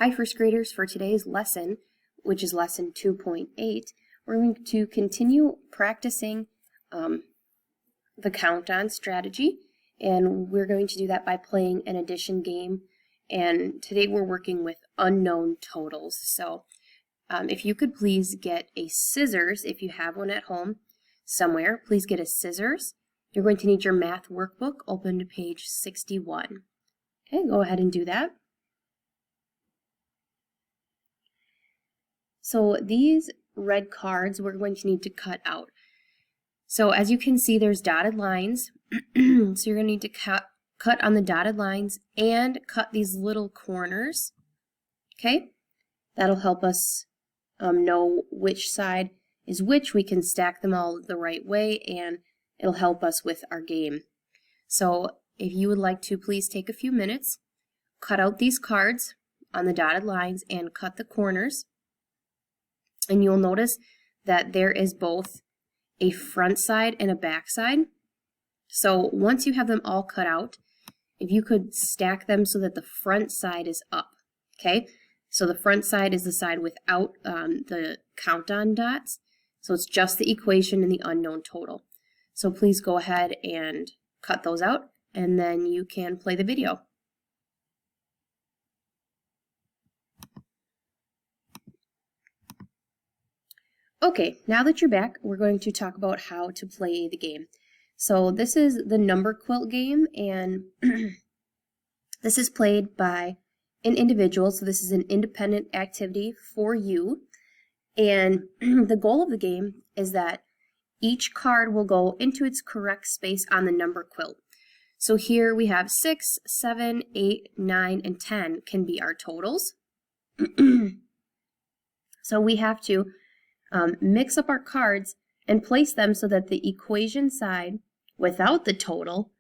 Hi, first graders. For today's lesson, which is lesson 2.8, we're going to continue practicing the count-on strategy, and we're going to do that by playing an addition game. And today we're working with unknown totals. So if you could please get a scissors, if you have one at home somewhere, please get a scissors. You're going to need your math workbook open to page 61. Okay, go ahead and do that. So these red cards we're going to need to cut out. So as you can see, there's dotted lines. So you're going to need to cut on the dotted lines and cut these little corners. Okay, that'll help us know which side is which. We can stack them all the right way, and it'll help us with our game. So if you would like to, please take a few minutes, cut out these cards on the dotted lines and cut the corners. And you'll notice that there is both a front side and a back side. So once you have them all cut out, if you could stack them so that the front side is up, okay? So the front side is the side without the count-on dots. So it's just the equation and the unknown total. So please go ahead and cut those out, and then you can play the video. Okay, now that you're back, we're going to talk about how to play the game. So this is the number quilt game, and this is played by an individual. So this is an independent activity for you. And the goal of the game is that each card will go into its correct space on the number quilt. So here we have 6, 7, 8, 9, and 10 can be our totals. So we have to mix up our cards and place them so that the equation side without the total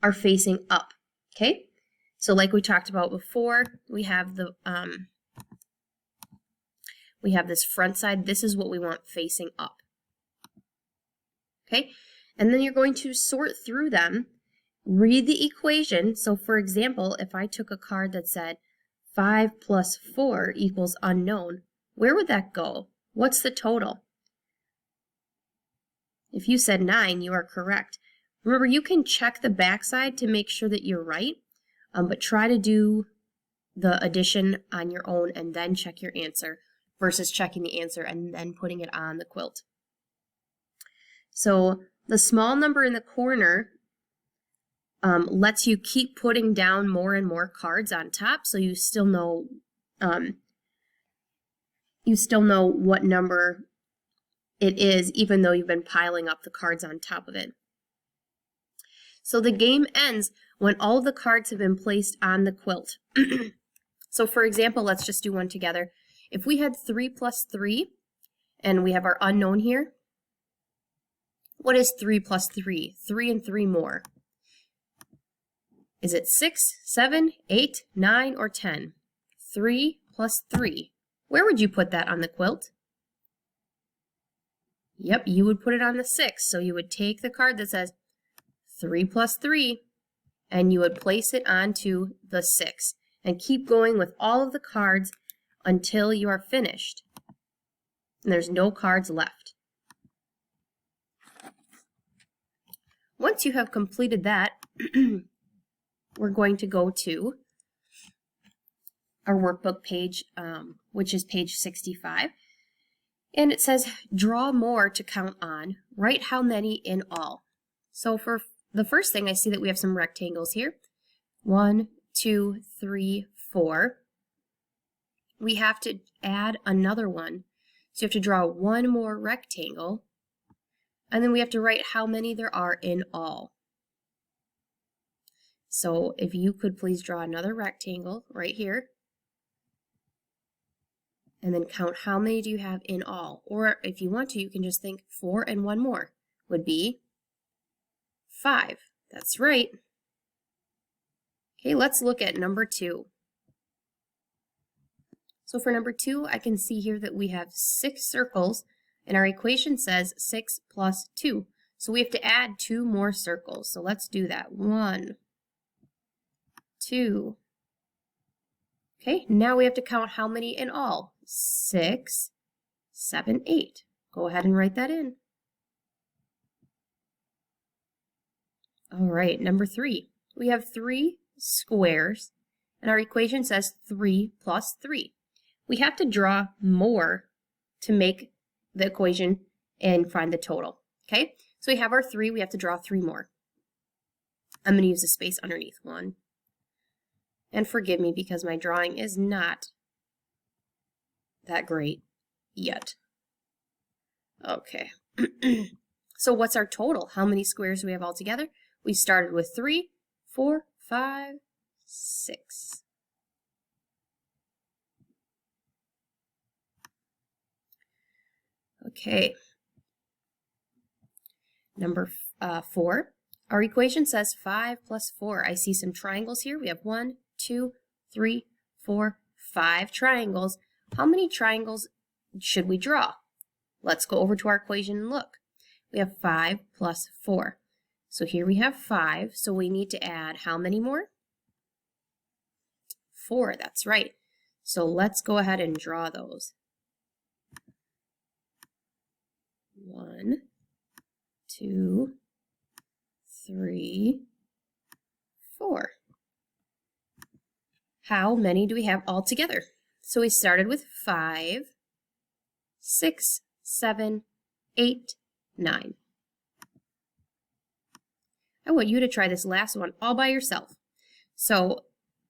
are facing up. Okay, so like we talked about before, we have the this front side. This is what we want facing up. Okay, and then you're going to sort through them, read the equation. So for example, if I took a card that said 5 plus 4 equals unknown, where would that go? What's the total? If you said 9, you are correct. Remember, you can check the backside to make sure that you're right, but try to do the addition on your own and then check your answer versus checking the answer and then putting it on the quilt. So the small number in the corner lets you keep putting down more and more cards on top, so you still know what number it is, even though you've been piling up the cards on top of it. So the game ends when all of the cards have been placed on the quilt. So for example, let's just do one together. If we had 3 plus 3, and we have our unknown here, what is 3 plus 3? 3 and 3 more. Is it 6, 7, 8, 9, or 10? 3 plus 3. Where would you put that on the quilt? Yep, you would put it on the 6. So you would take the card that says 3 plus 3, and you would place it onto the 6. And keep going with all of the cards until you are finished. And there's no cards left. Once you have completed that, we're going to go to our workbook page, which is page 65. And it says, draw more to count on. Write how many in all. So for the first thing, I see that we have some rectangles here. 1, 2, 3, 4. We have to add another one. So you have to draw one more rectangle. And then we have to write how many there are in all. So if you could please draw another rectangle right here. And then count how many do you have in all. Or if you want to, you can just think 4 and 1 more would be 5. That's right. Okay, let's look at number 2. So for number 2, I can see here that we have 6 circles, and our equation says 6 plus 2. So we have to add 2 more circles. So let's do that. 1, 2. Okay, now we have to count how many in all. 6, 7, 8. Go ahead and write that in. All right, number 3. We have 3 squares, and our equation says 3 plus 3. We have to draw more to make the equation and find the total. Okay, so we have our 3, we have to draw 3 more. I'm going to use a space underneath 1. And forgive me because my drawing is not that great yet. Okay, so what's our total? How many squares do we have all together? We started with 3, 4, 5, 6. Okay, number 4. Our equation says 5 plus 4. I see some triangles here. We have 1, 2, 3, 4, 5 triangles. How many triangles should we draw? Let's go over to our equation and look. We have 5 plus 4. So here we have 5, so we need to add how many more? 4, that's right. So let's go ahead and draw those. 1, 2, 3, 4. How many do we have all together? So we started with 5, 6, 7, 8, 9. I want you to try this last one all by yourself. So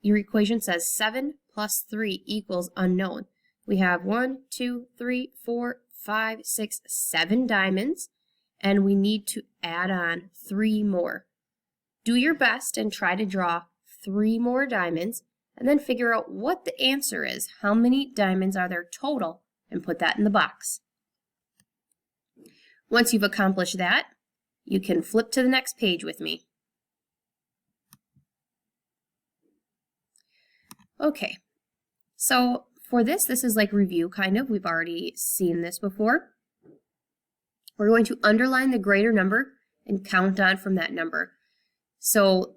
your equation says 7 plus 3 equals unknown. We have 1, 2, 3, 4, 5, 6, 7 diamonds, and we need to add on 3 more. Do your best and try to draw 3 more diamonds, and then figure out what the answer is. How many diamonds are there total, and put that in the box. Once you've accomplished that, you can flip to the next page with me. Okay, so for this is like review kind of. We've already seen this before. We're going to underline the greater number and count on from that number. So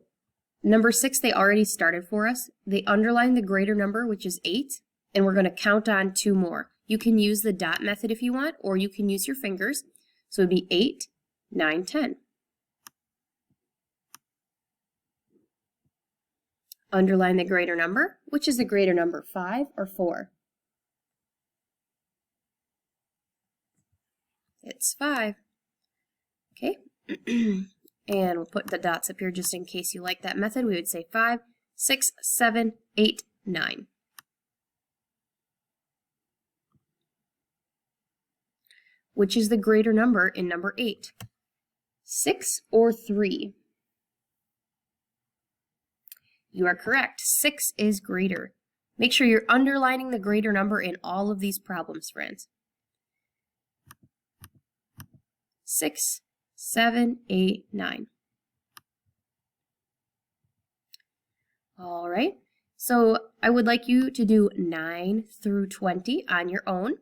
number 6, they already started for us. They underlined the greater number, which is 8, and we're going to count on 2 more. You can use the dot method if you want, or you can use your fingers. So it would be 8, 9, 10. Underline the greater number. Which is the greater number, 5 or 4? It's 5. Okay, and we'll put the dots up here just in case you like that method. We would say 5, 6, 7, 8, 9. Which is the greater number in number 8? 6 or 3? You are correct. 6 is greater. Make sure you're underlining the greater number in all of these problems, friends. 6, 7, 8, 9. All right, so I would like you to do 9 through 20 on your own,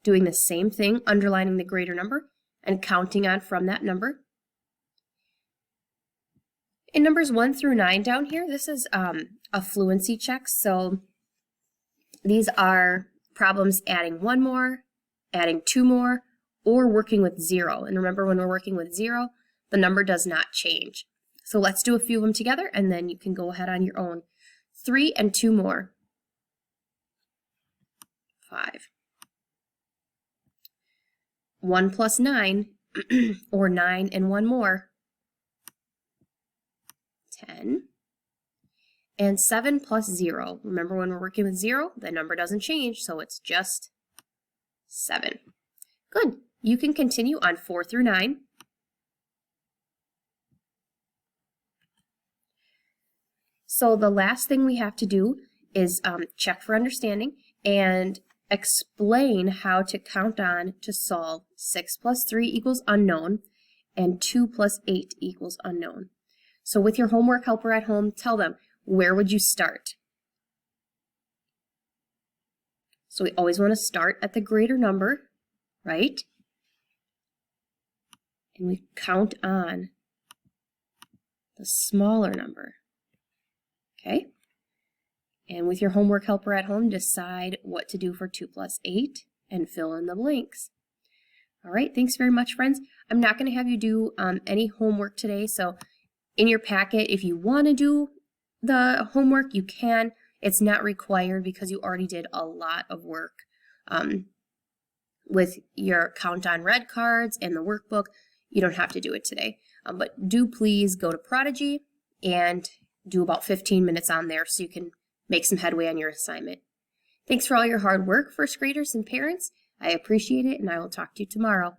doing the same thing, underlining the greater number and counting on from that number. In numbers 1 through 9 down here, this is a fluency check, so these are problems adding 1 more, adding 2 more, or working with 0. And remember, when we're working with 0, the number does not change. So let's do a few of them together, and then you can go ahead on your own. 3 and 2 more. 5. 1 plus 9, or 9 and 1 more. 10. And 7 plus 0. Remember, when we're working with 0, the number doesn't change, so it's just 7. Good. You can continue on 4 through 9. So the last thing we have to do is check for understanding and explain how to count on to solve 6 plus 3 equals unknown and 2 plus 8 equals unknown. So with your homework helper at home, tell them, where would you start? So we always want to start at the greater number, right? And we count on the smaller number, okay? And with your homework helper at home, decide what to do for 2 plus 8 and fill in the blanks. All right, thanks very much, friends. I'm not going to have you do any homework today, so in your packet, if you want to do the homework, you can. It's not required because you already did a lot of work with your count on red cards and the workbook. You don't have to do it today, but do please go to Prodigy and do about 15 minutes on there so you can make some headway on your assignment. Thanks for all your hard work, first graders and parents. I appreciate it, and I will talk to you tomorrow.